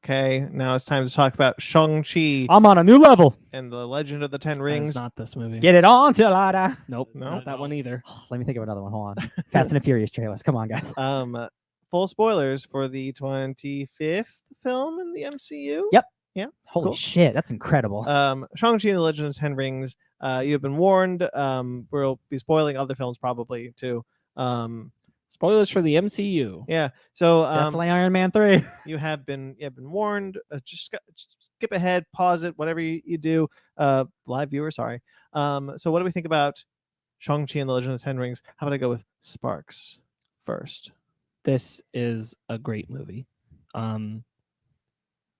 Okay, now it's time to talk about Shang-Chi I'm on a new level. and the Legend of the Ten It's Rings. not this movie. Get it on till I die. Nope, No? not that one either. Let me think of another one. Hold on. Fast and the Furious trailers. Come on, guys. Full spoilers for the 25th film in the MCU. Yep. Yeah. Holy cool. shit, that's incredible. Shang-Chi and the Legend of the Ten Rings. You have been warned. We'll be spoiling other films probably too. Spoilers for the MCU. Yeah. So Definitely Iron Man 3. you have been warned. Just skip ahead, pause it, whatever you do. Live viewer, sorry. So what do we think about Shang-Chi and the Legend of the Ten Rings? How about I go with Sparks first? This is a great movie.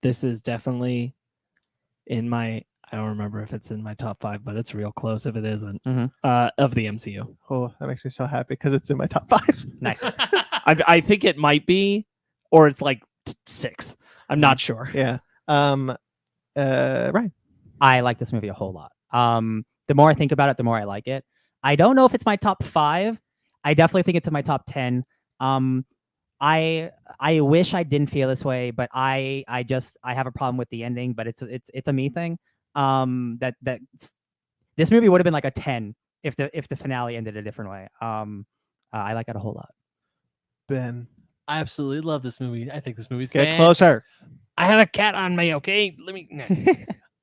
This is definitely in my, I don't remember if it's in my top 5, but it's real close if it isn't, of the MCU. Oh, that makes me so happy because it's in my top 5. Nice. I think it might be, or it's like 6. I'm not sure. Yeah. Right. I like this movie a whole lot. The more I think about it, the more I like it. I don't know if it's my top 5. I definitely think it's in my top 10. I wish I didn't feel this way, but I have a problem with the ending, but it's a me thing. This movie would have been like a 10 if the finale ended a different way. I like it a whole lot. Ben, I absolutely love this movie. I think this movie's get closer. I have a cat on me, okay? Let me.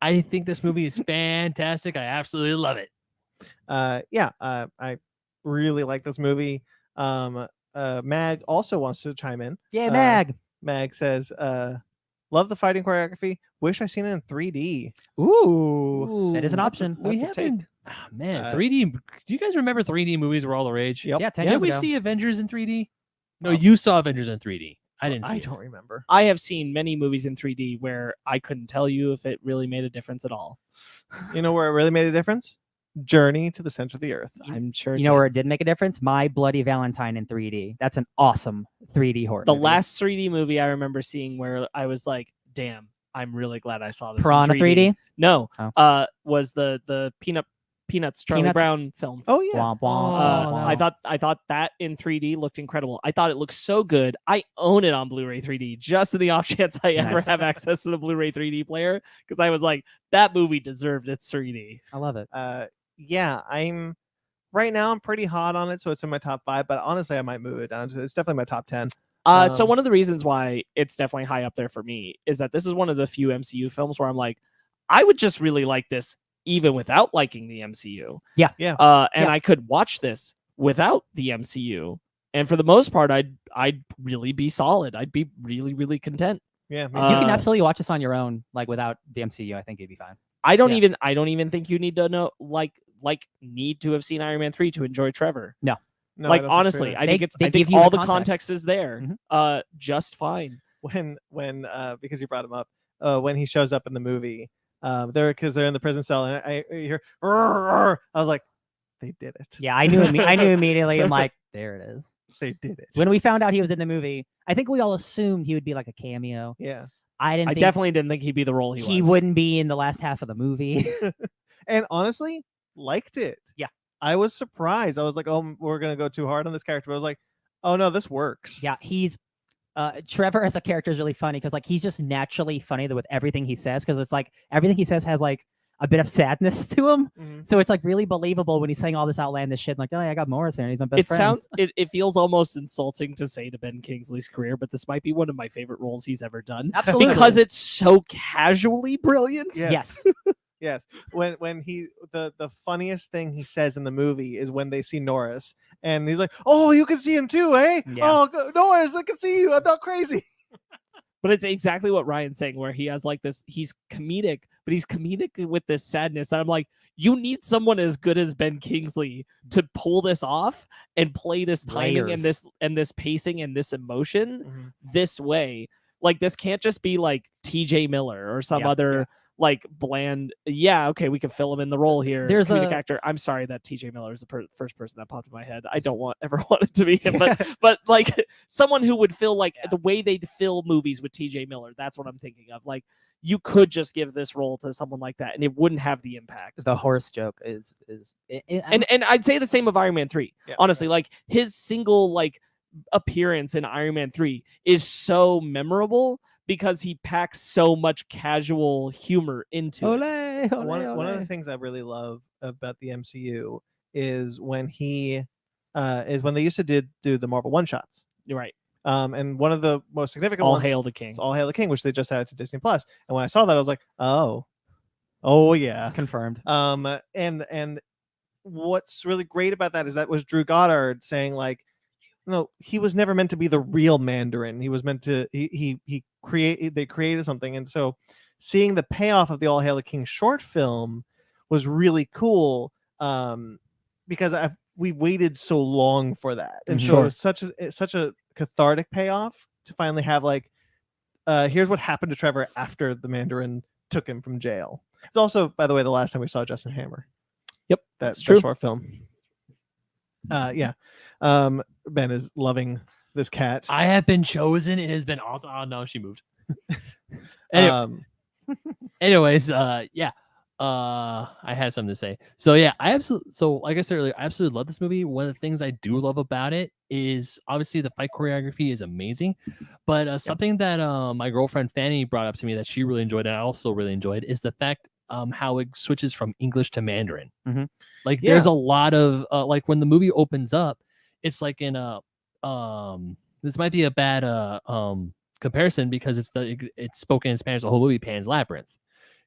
I think this movie is fantastic. I absolutely love it. I really like this movie. Mag also wants to chime in. Yeah, Mag. Mag says, love the fighting choreography. Wish I seen it in 3D. Ooh, that is an option. We That's a take. haven't. Oh, man, 3D. Do you guys remember 3D movies were all the rage? Yep. Yeah, 10 Did years we ago. see Avengers in 3D? No, Oh. you saw Avengers in 3D. I didn't see I it. don't remember. I have seen many movies in 3D where I couldn't tell you if it really made a difference at all. You know where it really made a difference? Journey to the Center of the Earth. I'm sure. You know where it did make a difference? My Bloody Valentine in 3D. That's an awesome 3D horror. the movie. last 3D movie I remember seeing where I was like, "Damn, I'm really glad I saw this." in Piranha 3D. No, Oh. was the Peanuts Charlie Peanuts? Brown film. Oh yeah. Womp, womp, I womp. thought that in 3D looked incredible. I thought it looked so good. I own it on Blu-ray 3D just in the off chance I ever Nice. have access to the Blu-ray 3D player because I was like, that movie deserved its 3D. I love it. Yeah, I'm pretty hot on it, so it's in my top 5. But honestly, I might move it down. It's definitely my top 10. So one of the reasons why it's definitely high up there for me is that this is one of the few MCU films where I'm like, I would just really like this even without liking the MCU. Yeah. Yeah. And I could watch this without the MCU. And for the most part, I'd really be solid. I'd be really, really content. Yeah. You can Uh, absolutely watch this on your own, like without the MCU. I think you'd be fine. I don't Yeah. even think you need to know need to have seen Iron Man 3 to enjoy Trevor. No, I like don't think so honestly, either. I think They I give think you all the the context is there. Just fine. when because you brought him up, when he shows up in the movie, because they're in the prison cell, and I hear, "Rrr," I was like, they did it. Yeah, I knew immediately. I'm like, there it is. They did it. When we found out he was in the movie, I think we all assumed he would be like a cameo. Yeah. I I definitely didn't think he'd be the role he was. wouldn't be in the last half of the movie. And honestly, liked it. Yeah. I was surprised. I was like, oh, we're gonna go too hard on this character. But I was like, oh no, this works. Yeah, he's Trevor as a character is really funny because like he's just naturally funny with everything he says because it's like everything he says has like a bit of sadness to him. Mhm. So it's like really believable when he's saying all this outlandish shit. Like, oh yeah, I got Morris here and he's my best It friend. sounds it feels almost insulting to say to Ben Kingsley's career, but this might be one of my favorite roles he's ever done. Absolutely. Because it's so casually brilliant. Yes. Yes. Yes. When he the funniest thing he says in the movie is when they see Norris and he's like, oh, you can see him too, eh? Yeah. Oh, Norris, I can see you. I'm not crazy. But it's exactly what Ryan's saying, where he has like this, he's comedic, but he's comedic with this sadness. And I'm like, you need someone as good as Ben Kingsley to pull this off and play this timing Layers. and this pacing and this emotion Mhm. this way. Like this can't just be like TJ Miller or some Yeah, other like bland. Yeah, okay, we can fill him in the role here. There's comedic a- actor. I'm sorry that TJ Miller is the first person that popped in my head. I don't ever want it to be him, but like someone who would fill like the way they'd fill movies with TJ Miller. That's what I'm thinking of. Like you could just give this role to someone like that, and it wouldn't have the impact. The horse joke is And I'd say the same of Iron Man 3. Yeah. Honestly, like his single like appearance in Iron Man 3 is so memorable because he packs so much casual humor into it. One of the things I really love about the MCU is when they used to do the Marvel one shots. You're right. And one of the most significant All ones Hail the King. is All Hail the King, which they just added to Disney Plus. And when I saw that, I was like, oh yeah. Confirmed. And what's really great about that is that was Drew Goddard saying, like, no, he was never meant to be the real Mandarin. He was meant to they created something. And so seeing the payoff of the All Hail the King short film was really cool, because we've waited so long for that. And so it was such a cathartic payoff to finally have, like, here's what happened to Trevor after the Mandarin took him from jail. It's also, by the way, the last time we saw Justin Hammer. Yep, that's true. Short film. Ben is loving this cat. I have been chosen. It has been awesome. Oh no, she moved. Anyways, yeah. I had something to say. So yeah, like I said earlier, I absolutely love this movie. One of the things I do love about it is obviously the fight choreography is amazing, but something that my girlfriend Fanny brought up to me that she really enjoyed and I also really enjoyed is the fact how it switches from English to Mandarin. Like there's a lot of like when the movie opens up, it's like in a this might be a bad comparison because it's spoken in Spanish the whole movie, Pan's Labyrinth.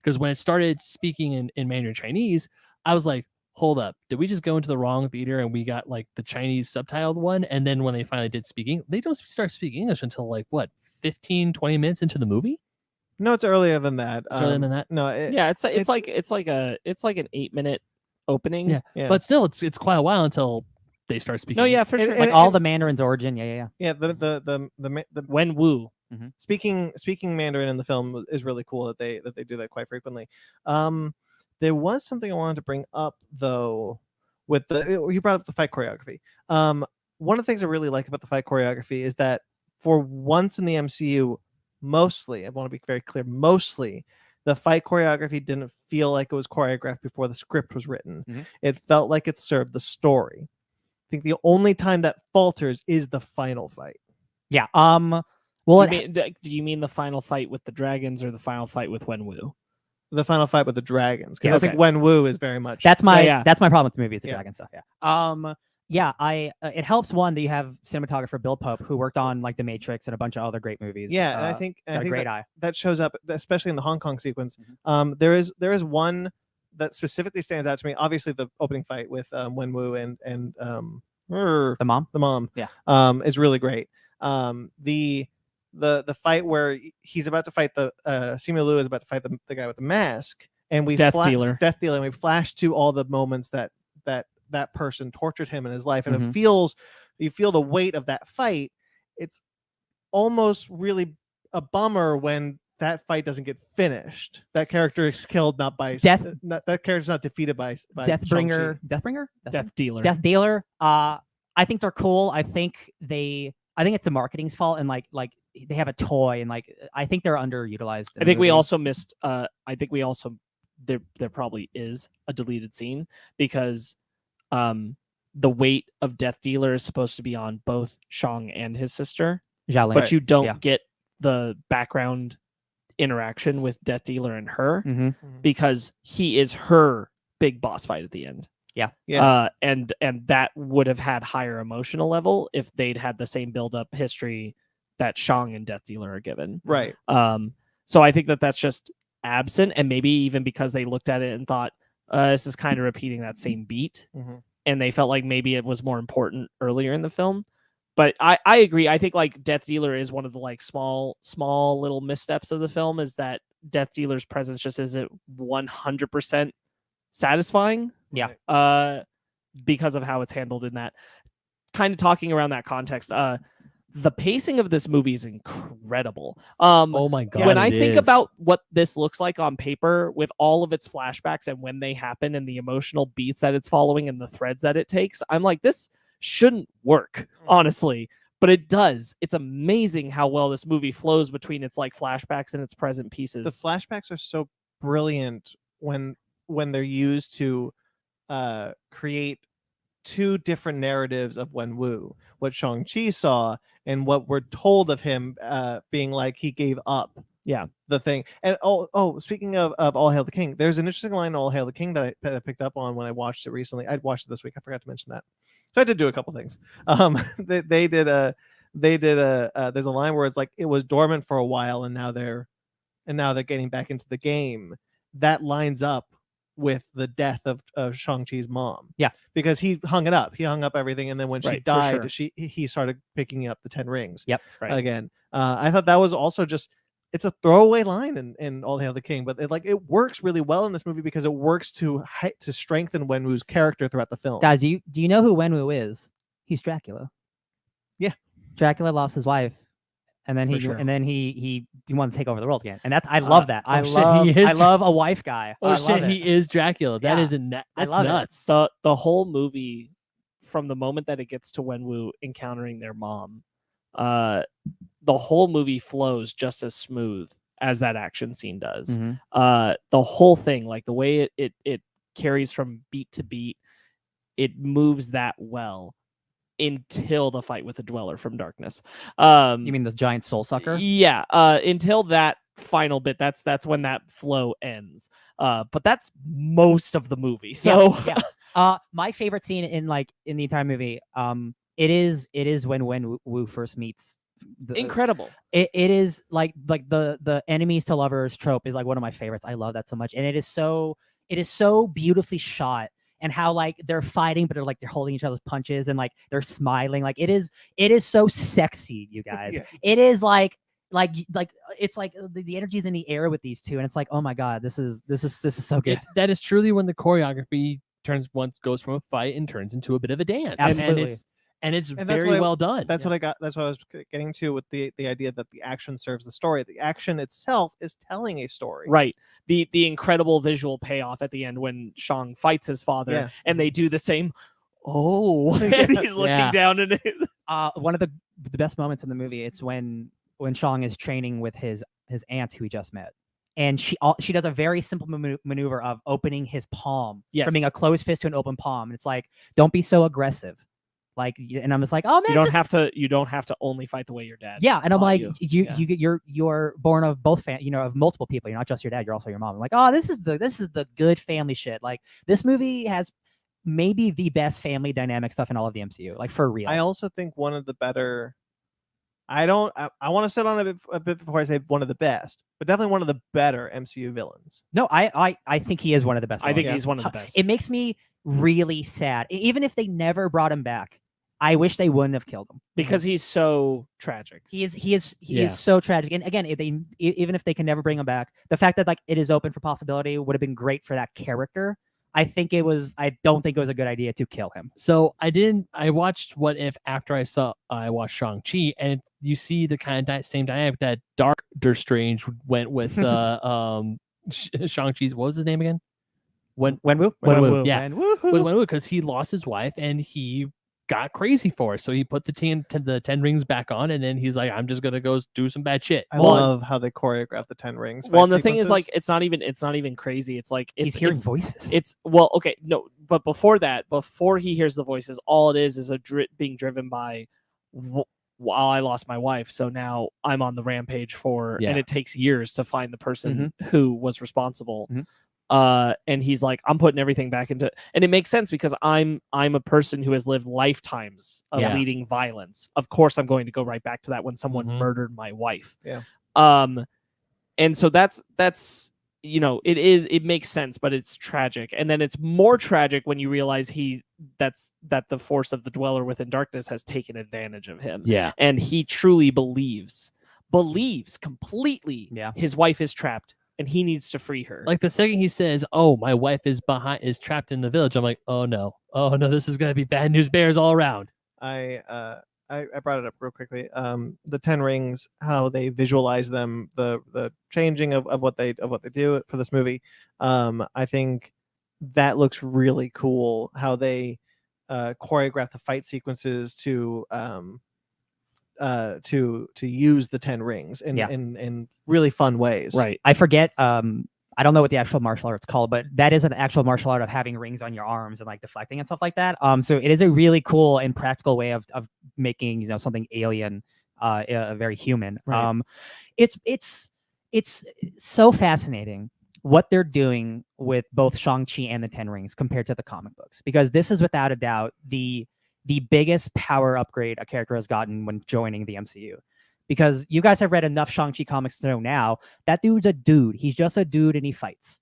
Because when it started speaking in Mandarin Chinese, I was like, hold up, did we just go into the wrong theater and we got like the Chinese subtitled one? And then when they finally did speaking, they don't start speaking English until like what, 15, 20 minutes into the movie? No, it's earlier than that. Earlier than that? No, it's like an 8-minute opening. Yeah. But still, it's quite a while until they start speaking. No, yeah, for sure. Like all the Mandarin's origin. Yeah. The Wen Wu. Speaking Mandarin in the film is really cool that they do that quite frequently. There was something I wanted to bring up though with you brought up the fight choreography. One of the things I really like about the fight choreography is that for once in the MCU, mostly, I want to be very clear, mostly the fight choreography didn't feel like it was choreographed before the script was written. It felt like it served the story. I think the only time that falters is the final fight. Yeah. Well, do you mean the final fight with the dragons or the final fight with Wen Wu? The final fight with the dragons, because Yes. I think Wen Wu is very much that's my problem with the movie. It's the Yeah. dragon stuff. It helps one that you have cinematographer Bill Pope who worked on like The Matrix and a bunch of other great movies. and I think got a great eye. that shows up especially in the Hong Kong sequence. There is one that specifically stands out to me. Obviously, the opening fight with Wen Wu and The mom. Yeah. Is really great. The fight where he's about to fight Simu Liu is about to fight the guy with the mask, and we Death Dealer, and we flash to all the moments that person tortured him in his life, and you feel the weight of that fight. It's almost really a bummer when that fight doesn't get finished. That character is killed not by that character's not defeated by Deathbringer. Death Dealer. Death Dealer. I think they're cool. I think it's the marketing's fault, and like they have a toy, and like I think they're underutilized. I think we also missed. There probably is a deleted scene because the weight of Death Dealer is supposed to be on both Shang and his sister, Xiaolin. but you don't get the background interaction with Death Dealer and her because he is her big boss fight at the end. And that would have had higher emotional level if they'd had the same build-up history that Shang and Death Dealer are given. Right. So I think that's just absent, and maybe even because they looked at it and thought this is kind of repeating that same beat, and they felt like maybe it was more important earlier in the film. But I agree. I think like Death Dealer is one of the like small little missteps of the film, is that Death Dealer's presence just isn't 100% satisfying. Because of how it's handled in that. Kind of talking around that context, the pacing of this movie is incredible. Oh my god! When I think about what this looks like on paper, with all of its flashbacks and when they happen and the emotional beats that it's following and the threads that it takes, I'm like, this shouldn't work, honestly, but it does. It's amazing how well this movie flows between its like flashbacks and its present pieces. The flashbacks are so brilliant when they're used to create two different narratives of Wenwu. What Shang-Chi saw and what we're told of him being like he gave up the thing. And speaking of All Hail the King, there's an interesting line in All Hail the King that I picked up on when I watched it recently. I watched it this week. I forgot to mention that. So I did do a couple things. They did a there's a line where it's like it was dormant for a while and now they're getting back into the game. That lines up with the death of Shang-Chi's mom. Yeah. Because he hung it up. He hung up everything, and then when she Right, for died, sure. he started picking up the 10 rings. Yep. Right. Again. I thought that was also just, it's a throwaway line in All Hail the King, but it works really well in this movie because it works to strengthen Wenwu's character throughout the film. Guys, do you know who Wenwu is? He's Dracula. Yeah. Dracula lost his wife, and then For sure. he wanted to take over the world again. And I love that. I shit, love a wife guy. Oh I shit, love it. he is Dracula. That Yeah. isn't that's I love it. nuts. The whole movie, from the moment that it gets to Wenwu encountering their mom, the whole movie flows just as smooth as that action scene does. Mhm. The whole thing, like the way it carries from beat to beat, it moves that well until the fight with the Dweller from Darkness. You mean this giant soul sucker? Yeah, until that final bit, that's when that flow ends. But that's most of the movie. So yeah. My favorite scene in the entire movie, it is when Wenwu first meets. Incredible. It is like the enemies to lovers trope is like one of my favorites. I love that so much, and it is so beautifully shot. And how like they're fighting, but they're holding each other's punches and like they're smiling. Like it is so sexy, you guys. Yeah. It is like it's like the energy's in the air with these two, and it's like, oh my god, this is so good. That is truly when the choreography goes from a fight and turns into a bit of a dance. Absolutely. And it's And that's very what I- well done. That's what I was getting to with the idea that the action serves the story. The action itself is telling a story. Right. The incredible visual payoff at the end when Shang fights his father and they do the same. Oh, and he's looking Yeah. down and One of the best moments in the movie, it's when Shang is training with his aunt who he just met. And she does a very simple maneuver of opening his palm from being a closed fist to an open palm. And it's like, don't be so aggressive. Like, and I'm just like, oh man, you don't have to only fight the way your dad. Yeah, and I'm like, you. you're born of both of multiple people. You're not just your dad. You're also your mom. I'm like, oh, this is the good family shit. Like, this movie has maybe the best family dynamic stuff in all of the MCU. Like, for real. I also think one of the better. I want to sit on it a bit before I say one of the best, but definitely one of the better MCU villains. No, I think he is one of the best. I think villains. he's one of the best. It makes me really sad. Even if they never brought him back, I wish they wouldn't have killed him because he's so tragic. He is so tragic. And again, even if they can never bring him back, the fact that like it is open for possibility would have been great for that character. I don't think it was a good idea to kill him. So I watched What If after I watched Shang-Chi, and you see the kind of same dynamic that Doctor Strange went with Shang-Chi's, what was his name again? Wenwu? Wenwu, yeah. With With Wenwu, because he lost his wife and he got crazy for it. So he put the 10 rings back on, and then he's like, I'm just gonna go do some bad shit. I love how they choreograph the 10 rings. Well, and the thing is, like, it's not even crazy. It's like he's hearing voices. But before that, before he hears the voices, all it is being driven by, while I lost my wife, so now I'm on the rampage and it takes years to find the person who was responsible. And he's like, I'm putting everything back into, and it makes sense because I'm a person who has lived lifetimes of leading violence. Of course, I'm going to go right back to that when someone murdered my wife. Yeah. And so that's it makes sense, but it's tragic. And then it's more tragic when you realize that the force of the Dweller within darkness has taken advantage of him. Yeah. And he truly believes completely his wife is trapped. And he needs to free her. Like the second he says, "Oh, my wife is trapped in the village," I'm like, "Oh no, this is gonna be bad news bears all around." I brought it up real quickly. The 10 rings, how they visualize them, the changing of what they do for this movie. I think that looks really cool. How they choreograph the fight sequences to use the 10 rings in really fun ways. Right. I forget I don't know what the actual martial art's called, but that is an actual martial art of having rings on your arms and like deflecting and stuff like that. So it is a really cool and practical way of making, you know, something alien, very human. Right. It's so fascinating what they're doing with both Shang-Chi and the Ten Rings compared to the comic books, because this is without a doubt the biggest power upgrade a character has gotten when joining the MCU. Because you guys have read enough Shang-Chi comics to know now that dude's a dude. He's just a dude and he fights.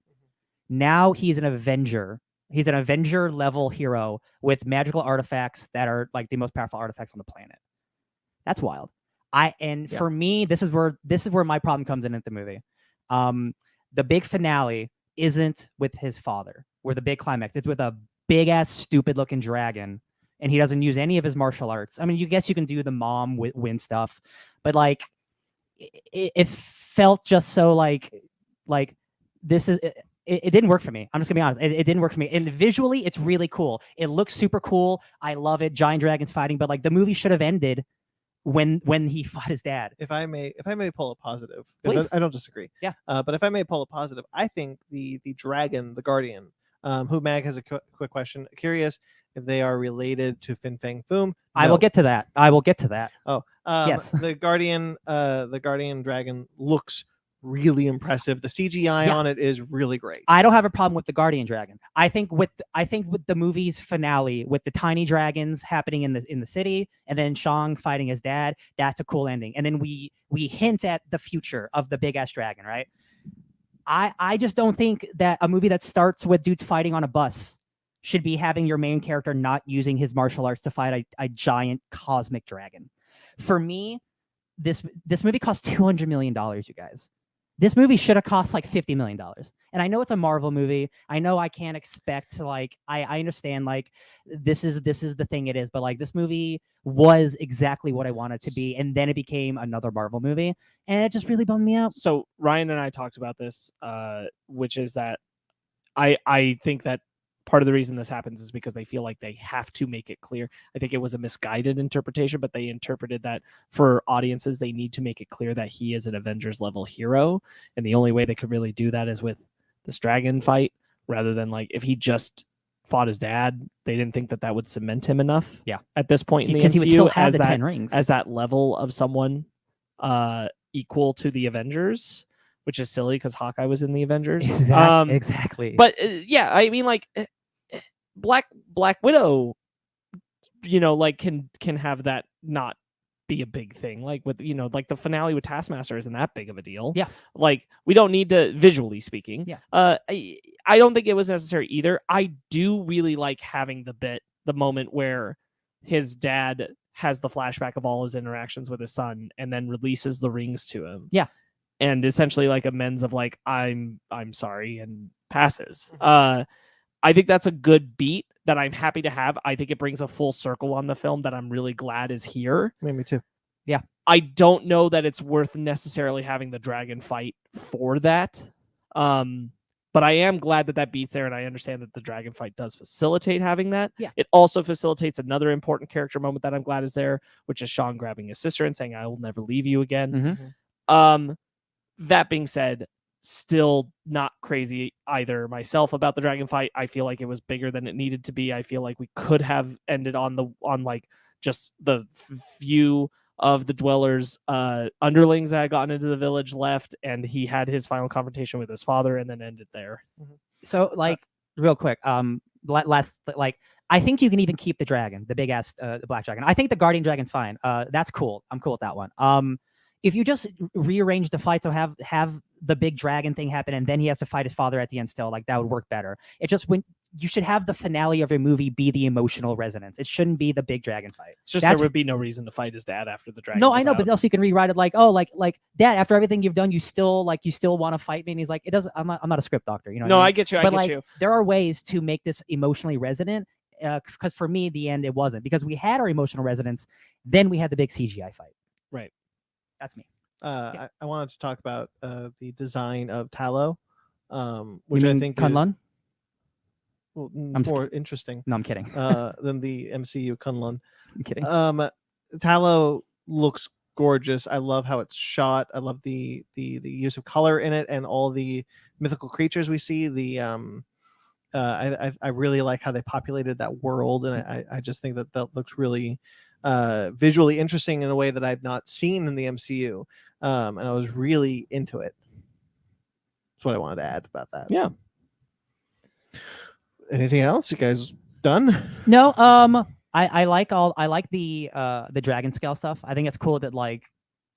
Now he's an Avenger. He's an Avenger level hero with magical artifacts that are like the most powerful artifacts on the planet. That's wild. For me, this is where my problem comes in at the movie. The big finale isn't with his father, or the big climax. It's with a big ass stupid looking dragon, and he doesn't use any of his martial arts. I mean, you guess you can do the mom win stuff, but like it felt just so like this is it didn't work for me. I'm just gonna be honest. It didn't work for me. And visually, it's really cool. It looks super cool. I love it. Giant dragons fighting, but like the movie should have ended when he fought his dad. If I may pull a positive, Please. because I don't disagree. Yeah. But if I may pull a positive, I think the dragon, the guardian, who Mag has a quick question. Curious if they are related to Fin Fang Foom. I will get to that. Oh, Yes. The guardian dragon looks really impressive. The CGI on it is really great. I don't have a problem with the guardian dragon. I think with the movie's finale, with the tiny dragons happening in the city, and then Shang fighting his dad, that's a cool ending. And then we hint at the future of the big ass dragon, right? I just don't think that a movie that starts with dudes fighting on a bus should be having your main character not using his martial arts to fight a giant cosmic dragon. For me, this movie cost $200 million, you guys. This movie should have cost like $50 million. And I know it's a Marvel movie. I know I can't expect like I understand like this is the thing it is, but like this movie was exactly what I wanted to be, and then it became another Marvel movie, and it just really bummed me out. So Ryan and I talked about this, which is that I think that part of the reason this happens is because they feel like they have to make it clear. I think it was a misguided interpretation, but they interpreted that for audiences, they need to make it clear that he is an Avengers level hero. And the only way they could really do that is with this dragon fight, rather than like if he just fought his dad, they didn't think that would cement him enough. Yeah. At this point in the Because he would still MCU have as the that 10 rings. as that level of someone equal to the Avengers, which is silly because Hawkeye was in the Avengers. Exactly. But yeah, I mean, like Black Widow, you know, like can have that not be a big thing. Like with, you know, like the finale with Taskmaster isn't that big of a deal. Yeah. Like we don't need to, visually speaking. Yeah. I don't think it was necessary either. I do really like having the moment where his dad has the flashback of all his interactions with his son and then releases the rings to him. Yeah. And essentially like amends of like, I'm sorry, and passes. I think that's a good beat that I'm happy to have. I think it brings a full circle on the film that I'm really glad is here. Me too. Yeah. I don't know that it's worth necessarily having the dragon fight for that. But I am glad that beat's there, and I understand that the dragon fight does facilitate having that. Yeah. It also facilitates another important character moment that I'm glad is there, which is Sean grabbing his sister and saying, I will never leave you again. Mm-hmm. That being said, still not crazy either myself about the dragon fight. I feel like it was bigger than it needed to be. I feel like we could have ended on like just the few of the dwellers underlings that had gotten into the village left, and he had his final confrontation with his father and then ended there. So like real quick, last, like I think you can even keep the dragon, the big ass the black dragon. I think the guardian dragon's fine. That's cool. I'm cool with that one. If you just rearrange the fight, so have the big dragon thing happen, and then he has to fight his father at the end still, like that would work better. It just, when you should have the finale of your movie be the emotional resonance. It shouldn't be the big dragon fight. It's just there would be no reason to fight his dad after the dragon. No, I know, out. but also you can rewrite it like, oh, like Dad, after everything you've done, you still want to fight me, and he's like, it doesn't. I'm not a script doctor, you know. No, what I mean? I get you. But I get you. There are ways to make this emotionally resonant. Because for me, the end, it wasn't, because we had our emotional resonance, then we had the big CGI fight. Right. That's me. I wanted to talk about the design of Tallow, which I think Kunlun? it's more interesting. No, I'm kidding. Than the MCU Kunlun. I'm kidding. Tallow looks gorgeous. I love how it's shot. I love the use of color in it and all the mythical creatures we see. I really like how they populated that world, and I just think that looks really visually interesting in a way that I've not seen in the MCU, and I was really into it. That's what I wanted to add about that. Yeah. Anything else? You guys done? No, I like the dragon scale stuff. I think it's cool that like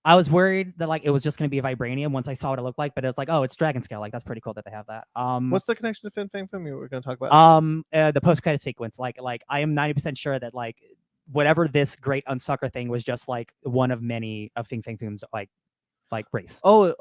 I was worried that like it was just gonna be vibranium once I saw what it looked like, but it's like, oh, it's dragon scale. Like that's pretty cool that they have that. What's the connection to Fin Fang Foom you were going to talk about? The post credit sequence. Like I am 90% sure that like whatever this great unsucker thing was just like one of many of Fin Fang Foom's like race. Yeah,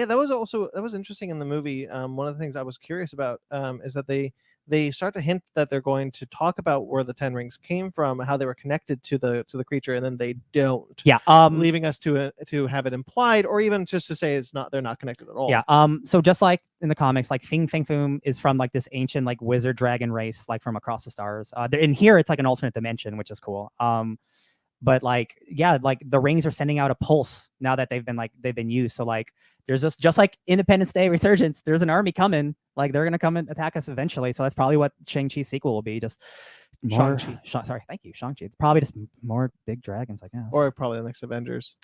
that was interesting in the movie. One of the things I was curious about is that they start to hint that they're going to talk about where the 10 rings came from, how they were connected to the creature, and then they don't. Yeah. Leaving us to have it implied, or even just to say they're not connected at all. Yeah. So just like in the comics, like Fin Fang Foom is from like this ancient like wizard dragon race, like from across the stars. In here, it's like an alternate dimension, which is cool. But like, yeah, like the rings are sending out a pulse now that they've been used. So like, there's just like Independence Day Resurgence. There's an army coming. Like they're gonna come and attack us eventually. So that's probably what Shang-Chi's sequel will be. Just more. Sorry, thank you, Shang-Chi. It's probably just more big dragons, I guess. Or probably the next Avengers.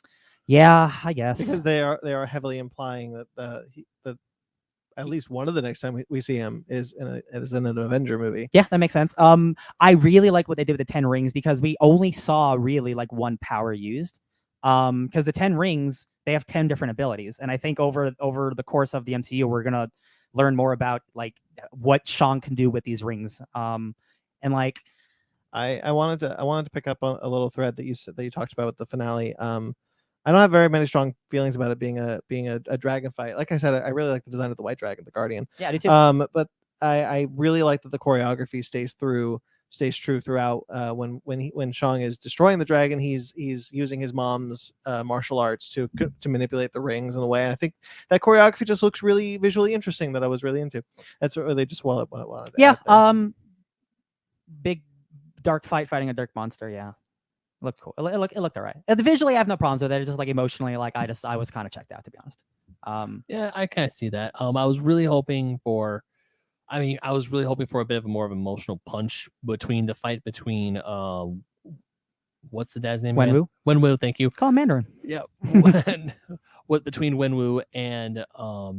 Yeah, I guess. Because they are heavily implying that at least one of the next time we see him is in an Avenger movie. Yeah, that makes sense. I really like what they did with the 10 rings because we only saw really like one power used. Because the 10 rings, they have 10 different abilities, and I think over the course of the MCU, we're gonna learn more about like what Shang can do with these rings. And like, I wanted to pick up on a little thread that you talked about with the finale. I don't have very many strong feelings about it being a dragon fight. Like I said, I really like the design of the white dragon, the Guardian. yeah, I do too. But I really like that the choreography stays true throughout. When Shang is destroying the dragon, he's using his mom's martial arts to manipulate the rings in a way. And I think that choreography just looks really visually interesting. That I was really into. That's really just what I wanted to Yeah. add there. Big dark fighting a dark monster. Yeah. Looked cool. It looked all right. Visually, I have no problems with it. It's just like emotionally, like I was kind of checked out, to be honest. Yeah, I kind of see that. I was really hoping for a bit of a more of an emotional punch between the fight between what's the dad's name? Wenwu. Wenwu, thank you. Call him Mandarin. Yeah. Between Wenwu and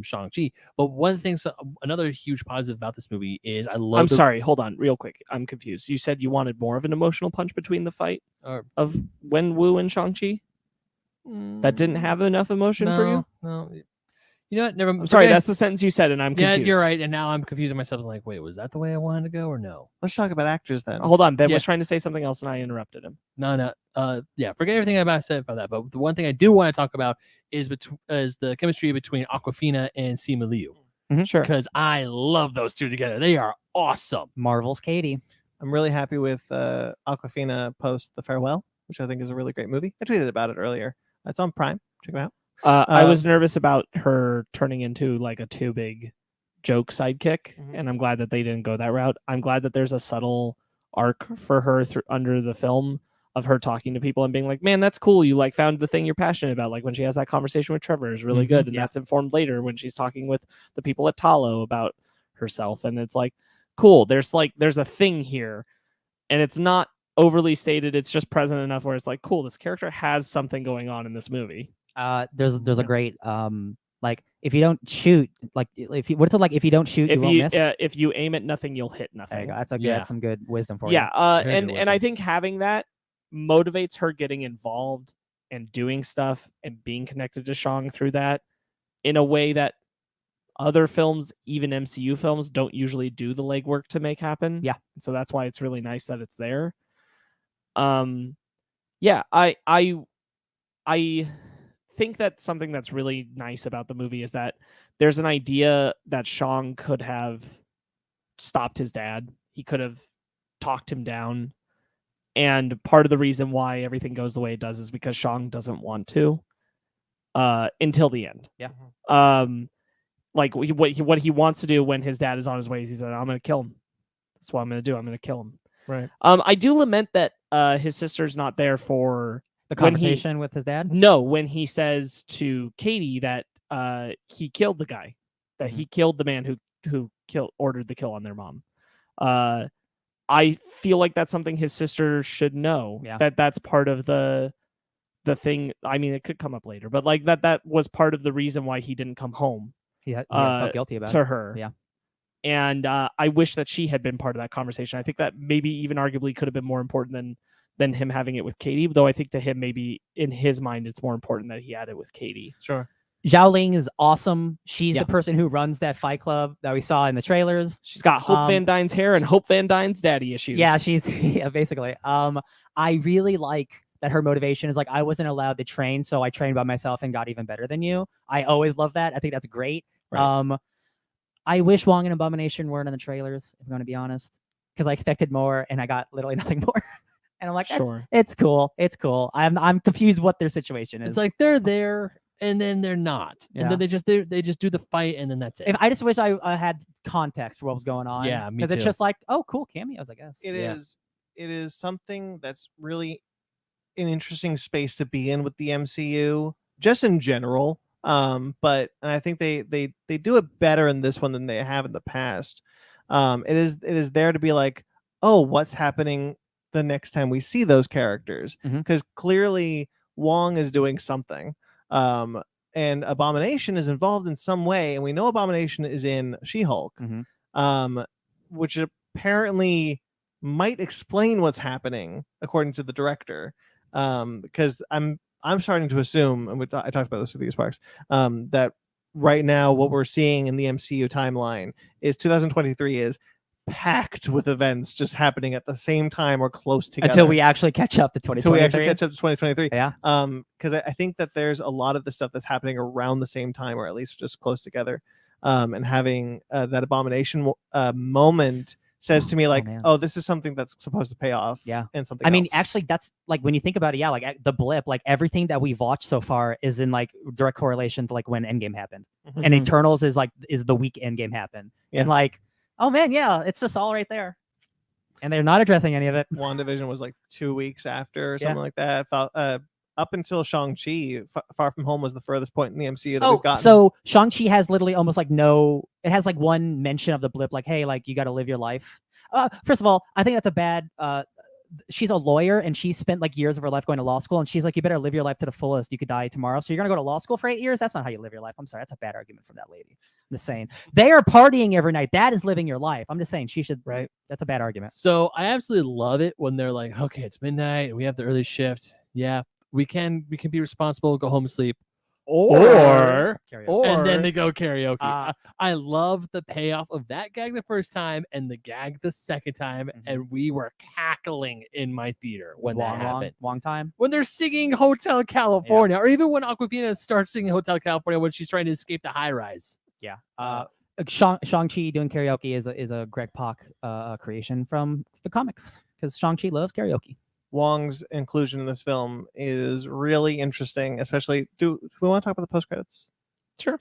Shang-Chi. But one of the things, another huge positive about this movie is I'm sorry, hold on, real quick. I'm confused. You said you wanted more of an emotional punch between the fight of Wenwu and Shang-Chi? That didn't have enough emotion for you? No. You know what? Never. I'm sorry, that's the sentence you said, and I'm confused. Yeah, you're right. And now I'm confusing myself. I'm like, wait, was that the way I wanted to go, or no? Let's talk about actors then. Hold on, Ben was trying to say something else, and I interrupted him. No. Yeah, forget everything I said about that. But the one thing I do want to talk about is the chemistry between Awkwafina and Simu Liu. Mm-hmm, sure. Because I love those two together. They are awesome. Marvel's Katie. I'm really happy with Awkwafina post The Farewell, which I think is a really great movie. I tweeted about it earlier. It's on Prime. Check it out. I was nervous about her turning into like a too big joke sidekick, and I'm glad that they didn't go that route. I'm glad that there's a subtle arc for her under the film of her talking to people and being like, man, that's cool. You like found the thing you're passionate about. Like when she has that conversation with Trevor is really good. And that's informed later when she's talking with the people at Talo about herself. And it's like, cool. There's a thing here, and it's not overly stated. It's just present enough where it's like, cool, this character has something going on in this movie. There's a great like if you don't shoot, like if you don't shoot, you won't miss. If you aim at nothing, you'll hit nothing. There you go. That's some good wisdom for you. Yeah, and I think having that motivates her getting involved and doing stuff and being connected to Shang through that in a way that other films, even MCU films, don't usually do the legwork to make happen. Yeah, so that's why it's really nice that it's there. Yeah, I think that something that's really nice about the movie is that there's an idea that Shang could have stopped his dad. He could have talked him down. And part of the reason why everything goes the way it does is because Shang doesn't want to until the end. Yeah. Like what he wants to do when his dad is on his way is he said, I'm going to kill him. That's what I'm going to do. I'm going to kill him. Right. I do lament that his sister's not there for the conversation with his dad. No, when he says to Katie that he killed the guy. that he killed the man who ordered the kill on their mom. I feel like that's something his sister should know. Yeah. That's part of the thing. I mean, it could come up later, but like that was part of the reason why he didn't come home He felt guilty about to it. her. Yeah. And I wish that she had been part of that conversation. I think that maybe even arguably could have been more important than him having it with Katie. Though I think to him, maybe in his mind, it's more important that he had it with Katie. Sure. Zhao Ling is awesome. She's Yeah. the person who runs that fight club that we saw in the trailers. She's got Hope Van Dyne's hair and Hope Van Dyne's daddy issues. Yeah, she's basically. I really like that her motivation is like, I wasn't allowed to train, so I trained by myself and got even better than you. I always love that. I think that's great. Right. I wish Wong and Abomination weren't in the trailers, if I'm going to be honest, because I expected more and I got literally nothing more. And I'm like, Sure. it's cool. It's cool. I'm confused what their situation is. It's like they're there and then they're not, Yeah. and then they just do the fight and then that's it. If I just wish I had context for what was going on. Yeah, me because it's too. just like, oh, cool cameos, I guess. It Yeah. is something that's really an interesting space to be in with the MCU, just in general. But I think they do it better in this one than they have in the past. It is there to be like, oh, what's happening the next time we see those characters? Because clearly Wong is doing something. And Abomination is involved in some way, and we know Abomination is in She-Hulk, which apparently might explain what's happening according to the director. Because I'm starting to assume, and I talked about this with you, Sparks, that right now what we're seeing in the MCU timeline is 2023 is packed with events just happening at the same time or close together. Until we actually catch up to 2023. Until we actually catch up to 2023. Yeah. Because I think that there's a lot of the stuff that's happening around the same time, or at least just close together. And having that Abomination moment says to me like, man. oh, this is something that's supposed to pay off. Yeah. And something I mean, else. actually, that's like when you think about it, yeah, like the blip, like everything that we've watched so far is in like direct correlation to like when Endgame happened. And Eternals is the week Endgame happened. Yeah. And like, oh man, yeah, it's just all right there. And they're not addressing any of it. WandaVision was like 2 weeks after or something like that. Up until Shang-Chi, Far From Home was the furthest point in the MCU that we've gotten. So Shang-Chi has literally almost like it has like one mention of the blip, like, hey, like you got to live your life. First of all, I think that's a bad, she's a lawyer and she spent like years of her life going to law school. And she's like, you better live your life to the fullest. You could die tomorrow. So you're going to go to law school for 8 years? That's not how you live your life. I'm sorry. That's a bad argument from that lady. I'm just saying. They are partying every night. That is living your life. I'm just saying she should, right? That's a bad argument. So I absolutely love it when they're like, okay, it's midnight and we have the early shift. Yeah, we can be responsible, go home and sleep. Or and then they go karaoke. I love the payoff of that gag the first time and the gag the second time, and we were cackling in my theater when that happened. Long time. When they're singing Hotel California, or even when Awkwafina starts singing Hotel California when she's trying to escape the high rise. Yeah. Shang-Chi doing karaoke is a Greg Pak creation from the comics because Shang-Chi loves karaoke. Wong's inclusion in this film is really interesting, especially do we want to talk about the post credits? Sure.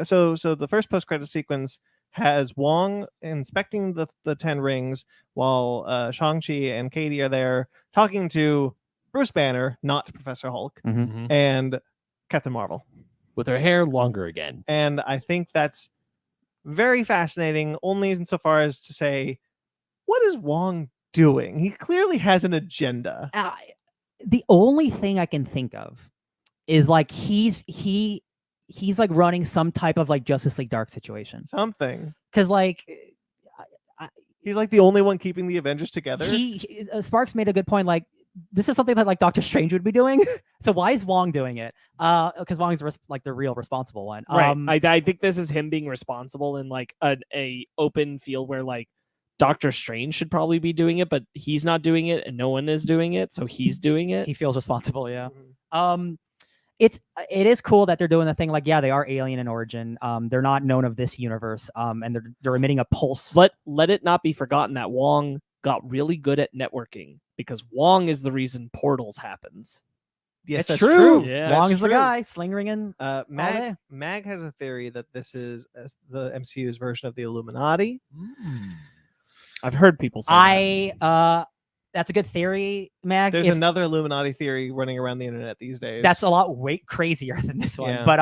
So the first post credit sequence has Wong inspecting the 10 rings while Shang-Chi and Katie are there talking to Bruce Banner, not Professor Hulk, and Captain Marvel with her hair longer again. And I think that's very fascinating, only insofar as to say, what is Wong doing? He clearly has an agenda. The only thing I can think of is like he's like running some type of like Justice League Dark situation. Something. Because like he's like the only one keeping the Avengers together. Sparks made a good point. Like this is something that like Doctor Strange would be doing. So why is Wong doing it? Because Wong's like the real responsible one. Right. I think this is him being responsible in like a open field where like Doctor Strange should probably be doing it, but he's not doing it and no one is doing it, so he's doing it. He feels responsible, yeah. It is cool that they're doing the thing like, yeah, they are alien in origin. They're not known of this universe, and they're emitting a pulse. Let it not be forgotten that Wong got really good at networking because Wong is the reason Portals happens. Yes, it's that's true. Yeah, Wong is the guy slingering in. Mag has a theory that this is the MCU's version of the Illuminati. I've heard people say that. That's a good theory, Mag. There's If- another Illuminati theory running around the internet these days. That's a lot way crazier than this one. Yeah. But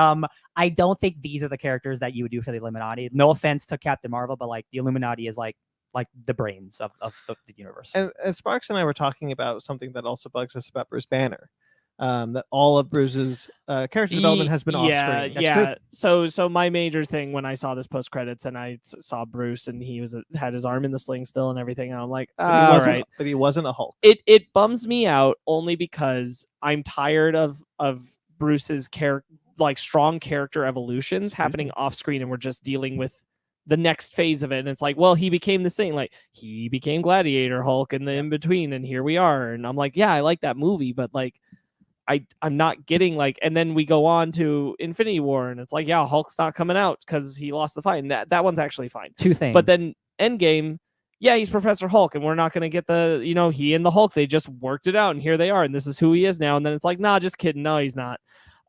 I don't think these are the characters that you would do for the Illuminati. No offense to Captain Marvel, but like the Illuminati is like the brains of the universe. And Sparks and I were talking about something that also bugs us about Bruce Banner. That all of Bruce's character development has been off screen. Yeah. So my major thing when I saw this post credits and I saw Bruce and he had his arm in the sling still and everything, and I'm like, all right. But he wasn't a Hulk. It bums me out only because I'm tired of Bruce's strong character evolutions happening off screen, and we're just dealing with the next phase of it. And it's like, well, he became this thing, like he became Gladiator Hulk and the in between, and here we are. And I'm like, yeah, I like that movie, but like I'm not getting like, and then we go on to Infinity War and it's like, yeah, Hulk's not coming out because he lost the fight, and that one's actually fine. Two things. But then Endgame, yeah, he's Professor Hulk, and we're not going to get the, he and the Hulk, they just worked it out, and here they are, and this is who he is now. And then it's like, nah, just kidding. No, he's not.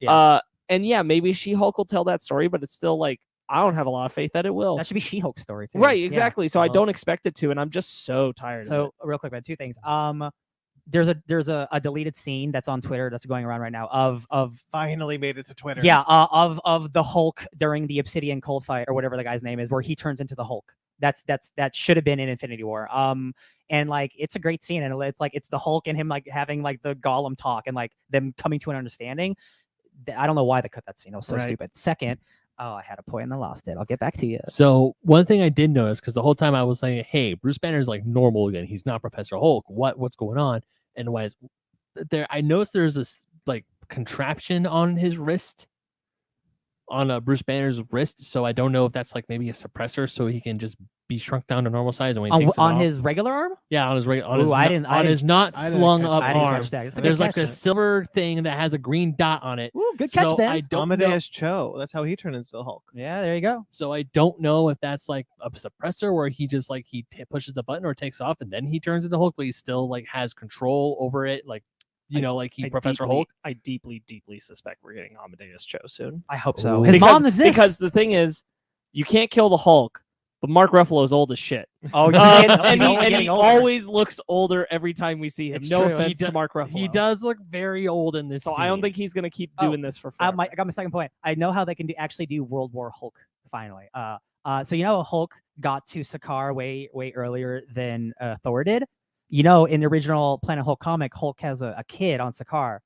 Yeah. And yeah, maybe She-Hulk will tell that story, but it's still like, I don't have a lot of faith that it will. That should be She-Hulk's story too. Right, Yeah. exactly. So I don't expect it to, and I'm just so tired of it. So real quick, man, two things. There's a deleted scene that's on Twitter that's going around right now of Finally made it to Twitter. yeah of the Hulk during the Obsidian cold fight or whatever the guy's name is, where he turns into the Hulk. That should have been in Infinity War. And like it's a great scene, and it's like it's the Hulk and him like having like the Gollum talk and like them coming to an understanding. I don't know why they cut that scene. It was so stupid. Second, I had a point and I lost it. I'll get back to you. So one thing I did notice, because the whole time I was saying, hey, Bruce Banner's like normal again. He's not Professor Hulk. What's going on? And why is there? I noticed there's this like contraption on his wrist, on Bruce Banner's wrist. So I don't know if that's like maybe a suppressor, so he can just be shrunk down to normal size. And when he takes it on off, his regular arm, yeah, on his his not I didn't slung catch up that. I didn't arm. catch that. It's a good There's like catch. a silver thing that has a green dot on it. Ooh, good catch, So Ben. I don't know. Amadeus Cho. That's how he turned into the Hulk. Yeah, there you go. So I don't know if that's like a suppressor where he just like pushes a button or takes off and then he turns into Hulk, but he still like has control over it, like like Professor Hulk. I deeply, deeply suspect we're getting Amadeus Cho soon. I hope so. Ooh. His because, mom exists. Because the thing is, you can't kill the Hulk, but Mark Ruffalo's old as shit. Oh, And he's he getting older. always looks older every time we see him. It's No true. offense He to Mark Ruffalo. He does look very old in this. So I don't scene. think he's going to keep Oh, doing this for I forever. got my second point. I know how they can actually do World War Hulk finally. So Hulk got to Sakaar way earlier than Thor did. In the original Planet Hulk comic, Hulk has a kid on Sakaar.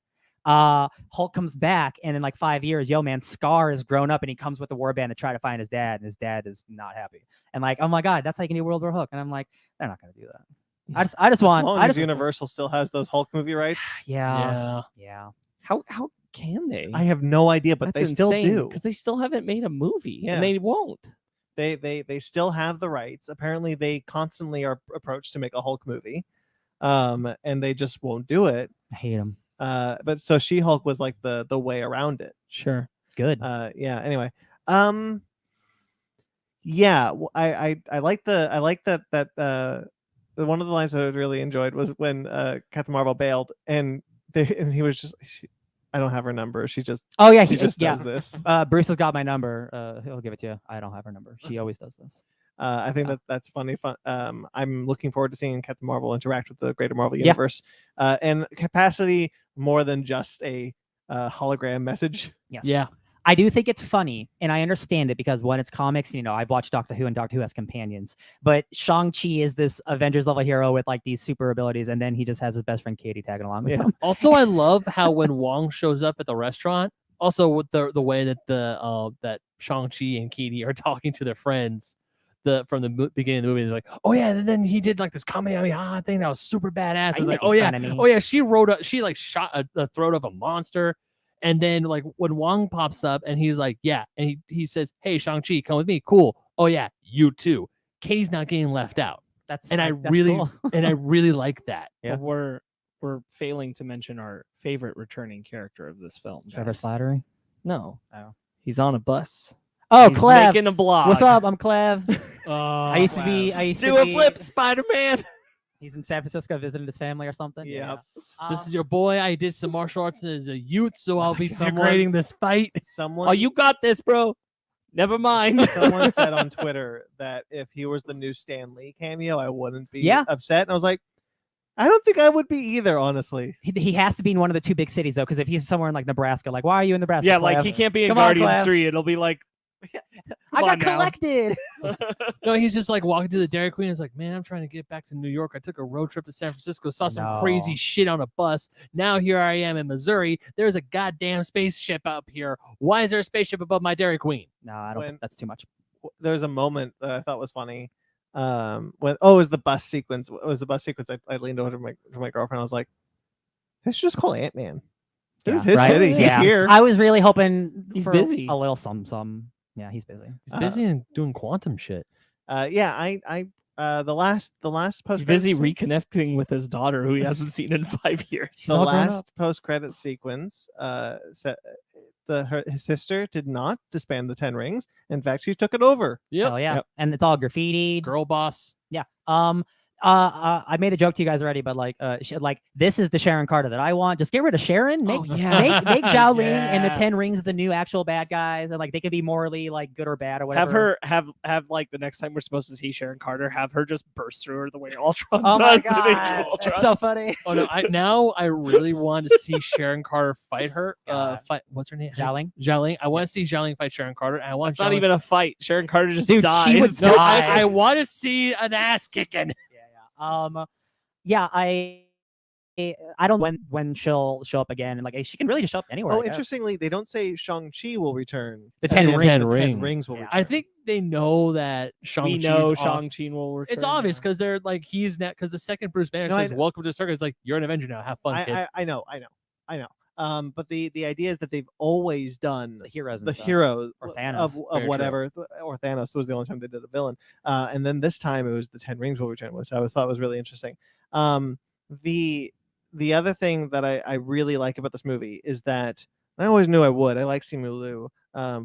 Hulk comes back, and in like 5 years, Scar is grown up, and he comes with the warband to try to find his dad, and his dad is not happy. And like, oh my god, that's how you can do World War Hulk. And I'm like, they're not gonna do that. I just want. As long as Universal still has those Hulk movie rights, Yeah. How can they? I have no idea, but they still do. because they still haven't made a movie, Yeah. and they won't. They still have the rights. Apparently, they constantly are approached to make a Hulk movie, and they just won't do it. I hate him. But so She-Hulk was like the way around it. Sure. Good. Yeah. Anyway, yeah, I like that one of the lines that I really enjoyed was when Captain Marvel bailed and he was just I don't have her number. She just Oh yeah, she just yeah. does this. Bruce has got my number. He'll give it to you. I don't have her number. She always does this. I think that's funny. I'm looking forward to seeing Captain Marvel interact with the greater Marvel universe, and capacity more than just a hologram message. Yes. Yeah. I do think it's funny, and I understand it because when it's comics, I've watched Doctor Who, and Doctor Who has companions. But Shang-Chi is this Avengers level hero with like these super abilities, and then he just has his best friend Katie tagging along with him. Also, I love how when Wong shows up at the restaurant, also with the way that that Shang-Chi and Katie are talking to their friends, from the beginning of the movie is like, oh yeah, and then he did like this Kamehameha thing that was super badass. I was like, oh yeah, she like shot the throat of a monster. And then like when Wong pops up and he's like, yeah, and he says, hey, Shang-Chi, come with me. Cool. Oh yeah, you too. Katie's not getting left out. That's really cool. and I really like that. Yeah. We're failing to mention our favorite returning character of this film. Trevor guys. Slattery. No. Oh. He's on a bus. Oh, He's Clev. making a blog. What's up? I'm Clev. I used to Clev. Do a flip, Spider-Man. He's in San Francisco visiting his family or something. Yeah. This is your boy. I did some martial arts as a youth, so I'll be Someone- integrating this fight. Someone Oh, you got this, bro. Never mind. someone said on Twitter that if he was the new Stan Lee cameo, I wouldn't be Yeah. upset. And I was like, I don't think I would be either, honestly. He has to be in one of the two big cities though, because if he's somewhere in like Nebraska, like why are you in Nebraska? Yeah, like Clef? he can't be in Come on, Guardians Clef. 3. It'll be like, I come got on now. collected. No, he's just like walking to the Dairy Queen. He's like, man, I'm trying to get back to New York. I took a road trip to San Francisco, saw some crazy No. shit on a bus. Now here I am in Missouri. There's a goddamn spaceship up here. Why is there a spaceship above my Dairy Queen? No, I don't think that's too much. There's a moment that I thought was funny. When it was the bus sequence. It was the bus sequence. I leaned over to my girlfriend. I was like, "They should just call Ant-Man. This is his right? city. He's Yeah. here." I was really hoping He's for busy. a little some. Yeah, he's busy. He's busy and doing quantum shit. The last post. he's busy reconnecting with his daughter, who he hasn't seen in 5 years. The all grown last post-credit sequence. His sister did not disband the Ten Rings. In fact, she took it over. Yep. Hell yeah. Yep. And it's all graffitied. Girl boss. Yeah. I made a joke to you guys already, but like, this is the Sharon Carter that I want. Just get rid of Sharon. Make make Zhao Ling and the Yeah. Ten Rings the new actual bad guys, and like they can be morally like good or bad or whatever. Have her have like the next time we're supposed to see Sharon Carter, have her just burst through her the way Ultron Oh my does in Age of god, Ultron. it's so funny. Oh no! I really want to see Sharon Carter fight her. God. What's her name? Zhao Ling? Zhao Ling. I want to see Zhao Ling fight Sharon Carter. And I want It's not even a fight. Sharon Carter just Dude, dies. she would No, die. I want to see an ass kicking. Yeah. I don't know when she'll show up again, and like she can really just show up anywhere. Oh, I guess. interestingly, they don't say Shang-Chi will return. The They Ten say Rings. the Ten 10 Rings. Rings will Yeah. return. I think they know that We Shang-Chi's know off. Shang-Chi will return. It's obvious because they're like he's not because the second Bruce Banner No, I says know. "Welcome to the circus." Like you're an Avenger now. Have fun, kid. I know. But the idea is that they've always done The heroes and the stuff. heroes Or of Thanos. of Very true. whatever, or Thanos was the only time they did a villain. And then this time it was the Ten Rings will return, which I thought was really interesting. The other thing that I really like about this movie is that I always knew I would. I like Simu Liu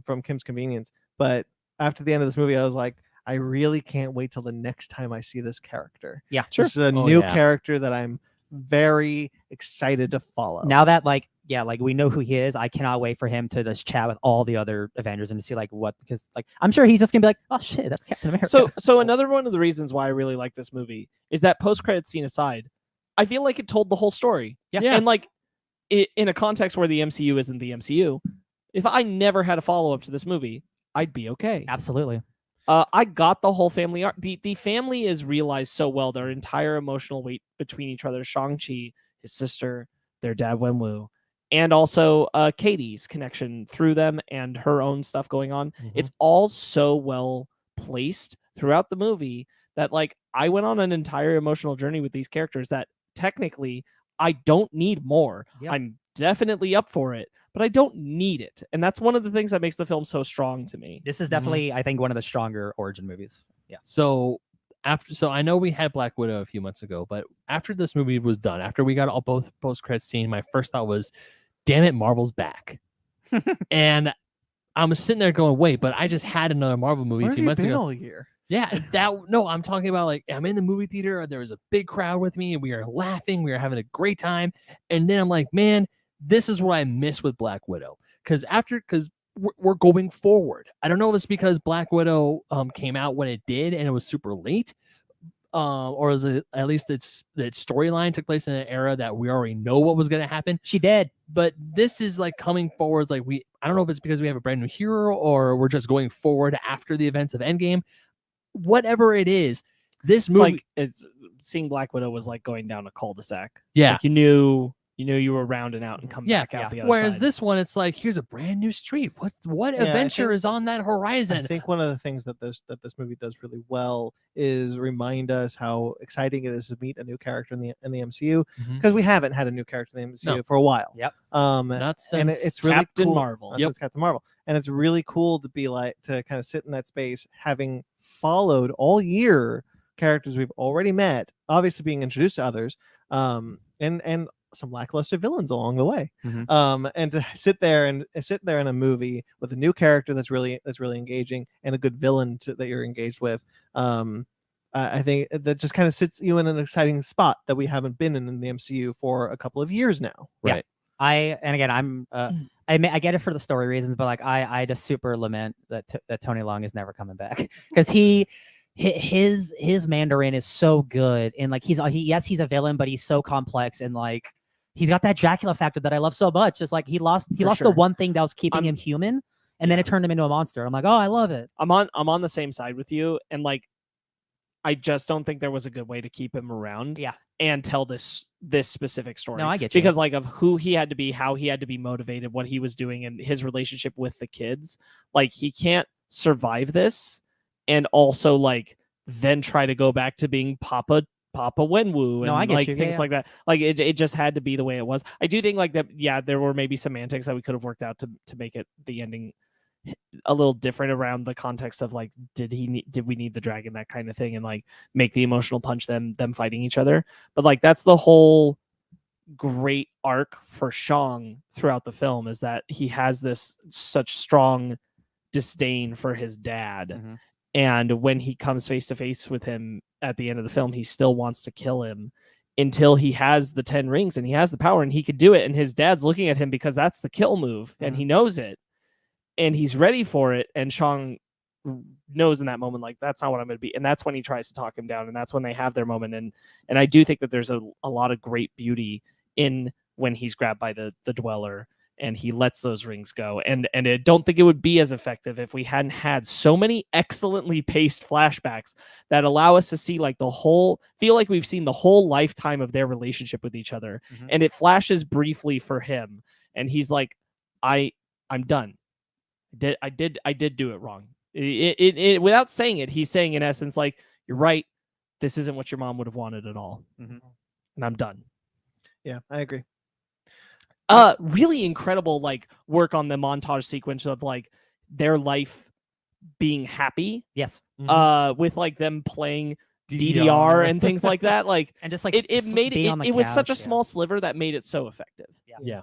from Kim's Convenience, but after the end of this movie, I was like, I really can't wait till the next time I see this character. Yeah, This is a Oh, new yeah. character that I'm very excited to follow. Now that like we know who he is, I cannot wait for him to just chat with all the other Avengers and to see like what, because like I'm sure he's just gonna be like, oh shit, that's Captain America. So another one of the reasons why I really like this movie is that post-credit scene aside, I feel like it told the whole story. Yeah. And like in a context where the MCU isn't the MCU, if I never had a follow-up to this movie, I'd be okay. Absolutely. I got the whole family arc. The family is realized so well, their entire emotional weight between each other. Shang-Chi, his sister, their dad Wenwu, and also Katie's connection through them and her own stuff going on. Mhm. It's all so well placed throughout the movie that like I went on an entire emotional journey with these characters that technically I don't need more. Yep. I'm definitely up for it, but I don't need it. And that's one of the things that makes the film so strong to me. This is definitely, I think, one of the stronger origin movies. Yeah. So I know we had Black Widow a few months ago, but after this movie was done, after we got all both post-credit scene, my first thought was, damn it, Marvel's back. And I'm sitting there going, wait, but I just had another Marvel movie Where a have few you months been ago. all year? Yeah, I'm talking about like I'm in the movie theater, there was a big crowd with me, and we are laughing, we are having a great time. And then I'm like, man, this is what I miss with Black Widow. Because we're going forward. I don't know if it's because Black Widow came out when it did and it was super late. Or is it at least its storyline took place in an era that we already know what was gonna happen. She did. But this is like coming forwards, like I don't know if it's because we have a brand new hero or we're just going forward after the events of Endgame. Whatever it is, this It's movie, like it's seeing Black Widow was like going down a cul-de-sac. yeah. Like you knew you were rounding out and coming Yeah, back out the other Whereas side. this one, it's like here's a brand new street. What Yeah, I adventure think- is on that I horizon? think one of the things that this movie does really well is remind us how exciting it is to meet a new character in the MCU, Mhm. because we haven't had a new character in the MCU for a while. Yep. Not since And it's really Captain cool. Marvel. Not since Captain Marvel. And it's really cool to be like to kind of sit in that space, having followed all year characters we've already met, obviously being introduced to others, and some lackluster villains along the way. Mhm. And to sit there in a movie with a new character that's really engaging and a good villain that you're engaged with. I think that just kind of sits you in an exciting spot that we haven't been in the MCU for a couple of years now. Right. I'm I get it for the story reasons, but like I just super lament that Tony Leung is never coming back because he his Mandarin is so good, and like he's a villain, but he's so complex, and like he's got that Dracula factor that I love so much. It's like he lost the sure. one thing that was keeping him human, and then it turned him into a monster. I'm like, oh, I love it. I'm on the same side with you, and like I just don't think there was a good way to keep him around. Yeah. And tell this specific story. No, I get you. Because like of who he had to be, how he had to be motivated, what he was doing, and his relationship with the kids. Like he can't survive this and also like then try to go back to being Papa Wenwu and No, I get like you. things Yeah. like that. Like it just had to be the way it was. I do think like that, yeah, there were maybe semantics that we could have worked out to make it the ending a little different around the context of like did we need the dragon, that kind of thing, and like make the emotional punch them fighting each other. But like that's the whole great arc for Shang throughout the film, is that he has this such strong disdain for his dad. Mm-hmm. And when he comes face to face with him at the end of the film, he still wants to kill him until he has the 10 rings and he has the power and he could do it, and his dad's looking at him because that's the kill move. And he knows it and he's ready for it, and Shang knows in that moment like that's not what I'm going to be, and that's when he tries to talk him down, and that's when they have their moment. And I do think that there's a lot of great beauty in when he's grabbed by the dweller and he lets those rings go, and I don't think it would be as effective if we hadn't had so many excellently paced flashbacks that allow us to see like feel like we've seen the whole lifetime of their relationship with each other. And it flashes briefly for him and he's like, I'm done. I did do it wrong. It without saying it, he's saying in essence like, you're right, this isn't what your mom would have wanted at all. And I'm done. Yeah, I agree. Really incredible like work on the montage sequence of like their life being happy. Yes. With like them playing DDR and things like that. Like and just like it made it was such a small sliver that made it so effective. Yeah.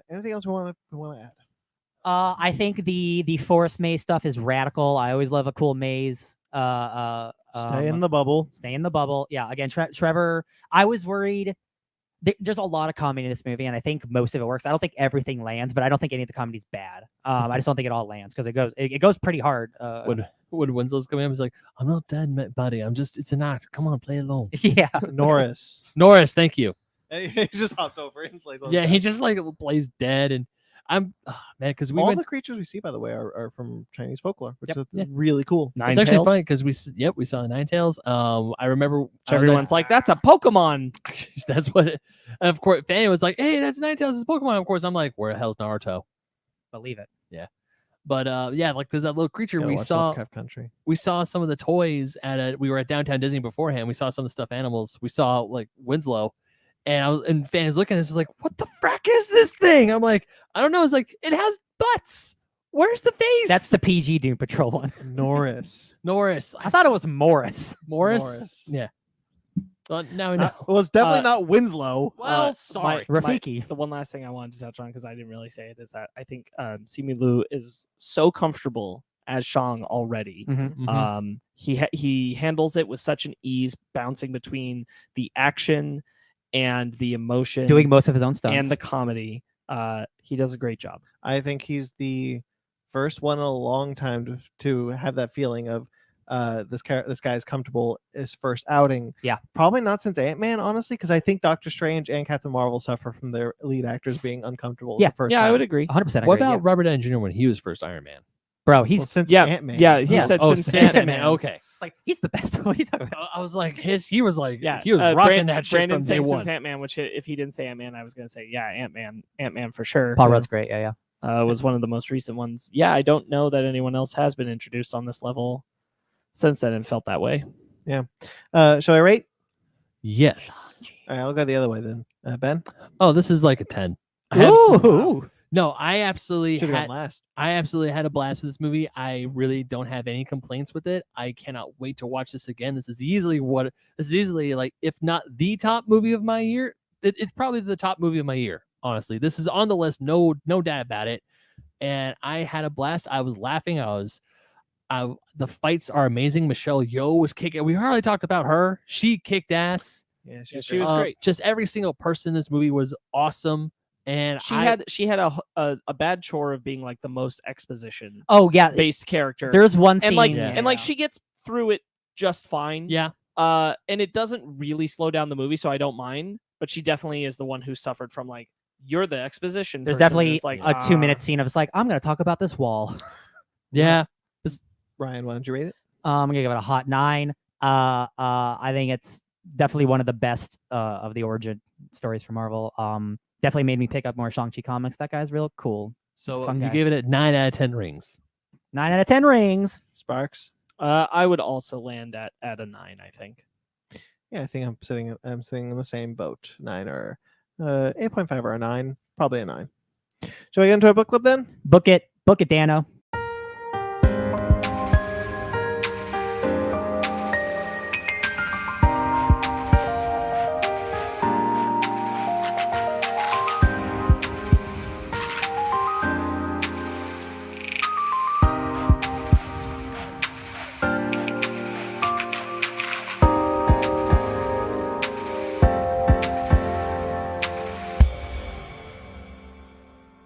Anything else we want to add? I think the forest maze stuff is radical. I always love a cool maze. Stay in the bubble. Stay in the bubble. Yeah. Again, Trevor. I was worried. There's a lot of comedy in this movie, and I think most of it works. I don't think everything lands, but I don't think any of the comedy's bad. I just don't think it all lands because it goes pretty hard. When Winslow's coming up, he's like, "I'm not dead, buddy. it's an act. Come on, play along." Yeah. Norris. Thank you. And he just hops over and plays. Yeah, he just like plays dead, and I'm man because the creatures we see, by the way, are from Chinese folklore, which is really cool. It's actually funny because we saw Nine Tails. I remember everyone's like, that's a Pokemon. That's what of course Fanny was like, hey, that's Nine Tails, it's Pokemon. Of course, I'm like, where the hell's Naruto? Believe it. Yeah. But yeah, like there's that little creature Gotta we watch saw. Lovecraft Country. We saw some of the toys we were at Downtown Disney beforehand. We saw some of the stuffed animals. We saw like Winslow. And Fanny's looking at this is like, what the frack is this thing? I'm like, I don't know. It's like, it has butts. Where's the face? That's the PG Doom Patrol one. Norris. I thought it was Morris. Morris. Yeah. Well, now we know. Well, it's definitely not Winslow. Well, sorry. Rafiki. The one last thing I wanted to touch on, because I didn't really say it, is that I think Simu Liu is so comfortable as Shang already. He handles it with such an ease, bouncing between the action and the emotion, doing most of his own stunts and the comedy. He does a great job. I think he's the first one in a long time to have that feeling of this guy is comfortable his first outing. Yeah, probably not since Ant-Man, honestly, because I think Doctor Strange and Captain Marvel suffer from their lead actors being uncomfortable. Yeah, the first yeah, time. I would agree. 100%. What about Robert Downey Jr. when he was first Iron Man? Bro, he's since Ant-Man. Yeah, he said since Ant-Man. Okay. Like he's the best. What are you talking about? I was like, he was like, yeah, he was rocking that shit Brandon from day saying one. since Ant-Man, which if he didn't say Ant-Man, I was gonna say Ant-Man for sure. Paul Rudd's great. Yeah. Was one of the most recent ones. Yeah, I don't know that anyone else has been introduced on this level since then and felt that way. Yeah. Shall I rate? Yes. All right, I'll go the other way then. Ben? Oh, this is like a 10. Ooh. No, I absolutely Should have gone last. I absolutely had a blast with this movie. I really don't have any complaints with it. I cannot wait to watch this again. This is easily like, if not the top movie of my year, it's probably the top movie of my year. Honestly, this is on the list. No doubt about it. And I had a blast. I was laughing. The fights are amazing. Michelle Yeoh was kicking. We hardly talked about her. She kicked ass. Yeah, she was great. Just every single person in this movie was awesome. And she had a bad chore of being like the most exposition Oh yeah, based character. There's one scene, and like she gets through it just fine. Yeah. And it doesn't really slow down the movie, so I don't mind. But she definitely is the one who suffered from like, you're the exposition. There's person, and definitely it's like a 2-minute scene of it's like, I'm gonna talk about this wall. Yeah. Ryan, why don't you rate it? I'm gonna give it a hot 9. I think it's definitely one of the best of the origin stories for Marvel. Definitely made me pick up more Shang-Chi comics. That guy's real cool. So Fun you guy. gave it a 9 out of 10 rings. 9 out of 10 rings. Sparks. I would also land at a 9. I think. Yeah, I think I'm sitting in the same boat. 9 or 8.5 or a 9. Probably a 9. Shall we get into our book club then? Book it, Dano.